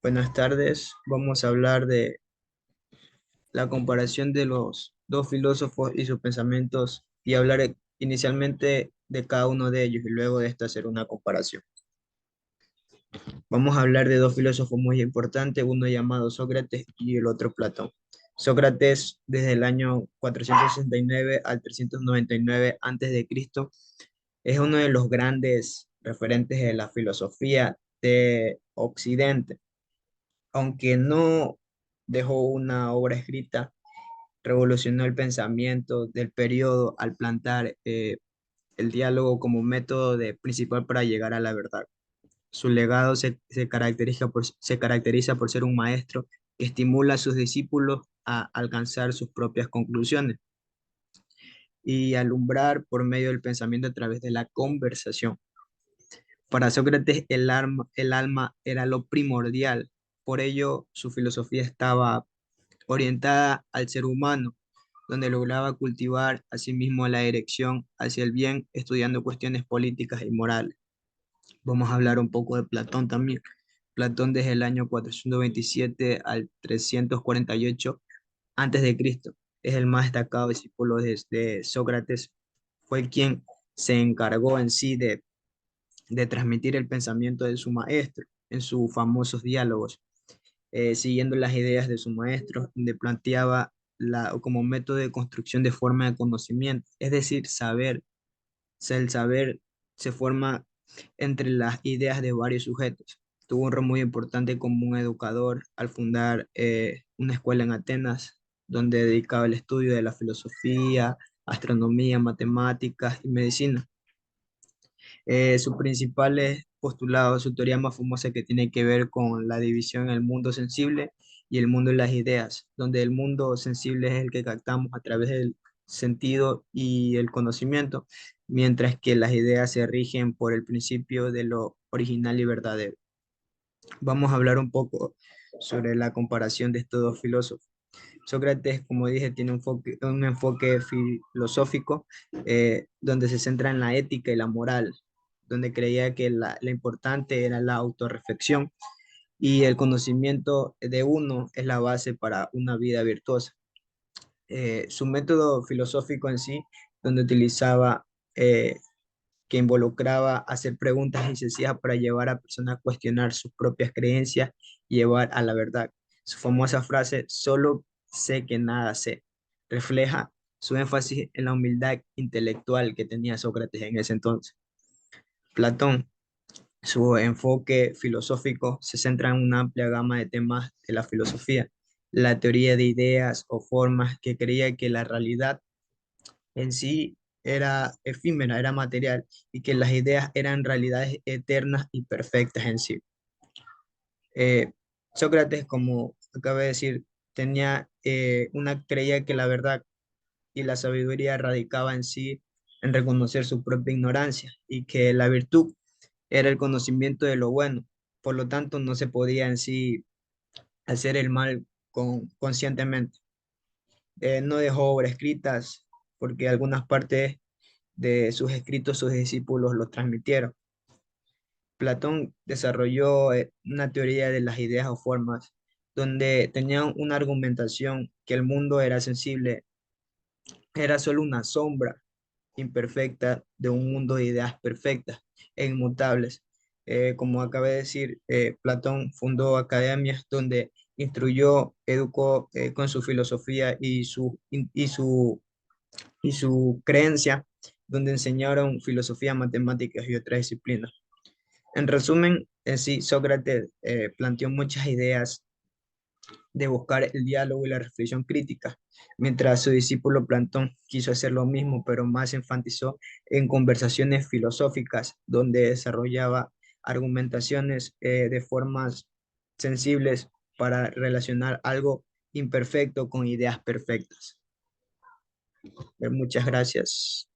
Buenas tardes. Vamos a hablar de la comparación de los dos filósofos y sus pensamientos y hablar inicialmente de cada uno de ellos y luego de esto hacer una comparación. Vamos a hablar de dos filósofos muy importantes, uno llamado Sócrates y el otro Platón. Sócrates, desde el año 469 al 399 antes de Cristo, es uno de los grandes referentes de la filosofía de Occidente. Aunque no dejó una obra escrita, revolucionó el pensamiento del periodo al plantar el diálogo como método principal para llegar a la verdad. Su legado se caracteriza por ser un maestro que estimula a sus discípulos a alcanzar sus propias conclusiones y alumbrar por medio del pensamiento a través de la conversación. Para Sócrates el alma era lo primordial, por ello su filosofía estaba orientada al ser humano, donde lograba cultivar a sí mismo la dirección hacia el bien, estudiando cuestiones políticas y morales. Vamos a hablar un poco de Platón también. Platón desde el año 427 al 348 antes de Cristo es el más destacado discípulo de Sócrates. Fue quien se encargó en sí de transmitir el pensamiento de su maestro en sus famosos diálogos, siguiendo las ideas de su maestro, donde planteaba como método de construcción de forma de conocimiento, es decir, saber, el saber se forma entre las ideas de varios sujetos. Tuvo un rol muy importante como un educador al fundar una escuela en Atenas, donde dedicaba el estudio de la filosofía, astronomía, matemáticas y medicina. Sus principales postulados, su teoría más famosa que tiene que ver con la división en el mundo sensible y el mundo de las ideas, donde el mundo sensible es el que captamos a través del sentido y el conocimiento, mientras que las ideas se rigen por el principio de lo original y verdadero. Vamos a hablar un poco sobre la comparación de estos dos filósofos. Sócrates, como dije, tiene un enfoque filosófico donde se centra en la ética y la moral, donde creía que la importante era la autorreflexión y el conocimiento de uno es la base para una vida virtuosa. Su método filosófico en sí, donde utilizaba, que involucraba hacer preguntas incisivas para llevar a personas a cuestionar sus propias creencias y llevar a la verdad. Su famosa frase, solo sé que nada sé, refleja su énfasis en la humildad intelectual que tenía Sócrates en ese entonces. Platón, su enfoque filosófico se centra en una amplia gama de temas de la filosofía, la teoría de ideas o formas que creía que la realidad en sí era efímera, era material y que las ideas eran realidades eternas y perfectas en sí. Eh, Sócrates, como acabo de decir, creía que la verdad y la sabiduría radicaba en sí en reconocer su propia ignorancia y que la virtud era el conocimiento de lo bueno. Por lo tanto, no se podía en sí hacer el mal conscientemente. No dejó obras escritas porque algunas partes de sus escritos sus discípulos los transmitieron. Platón desarrolló una teoría de las ideas o formas, donde tenían una argumentación que el mundo era sensible, era solo una sombra imperfecta de un mundo de ideas perfectas e inmutables. Como acabé de decir, Platón fundó academias donde instruyó, educó con su filosofía y su creencia, donde enseñaron filosofía, matemáticas y otras disciplinas. En resumen, en sí, Sócrates planteó muchas ideas de buscar el diálogo y la reflexión crítica, mientras su discípulo Platón quiso hacer lo mismo, pero más enfatizó en conversaciones filosóficas, donde desarrollaba argumentaciones de formas sensibles para relacionar algo imperfecto con ideas perfectas. Muchas gracias.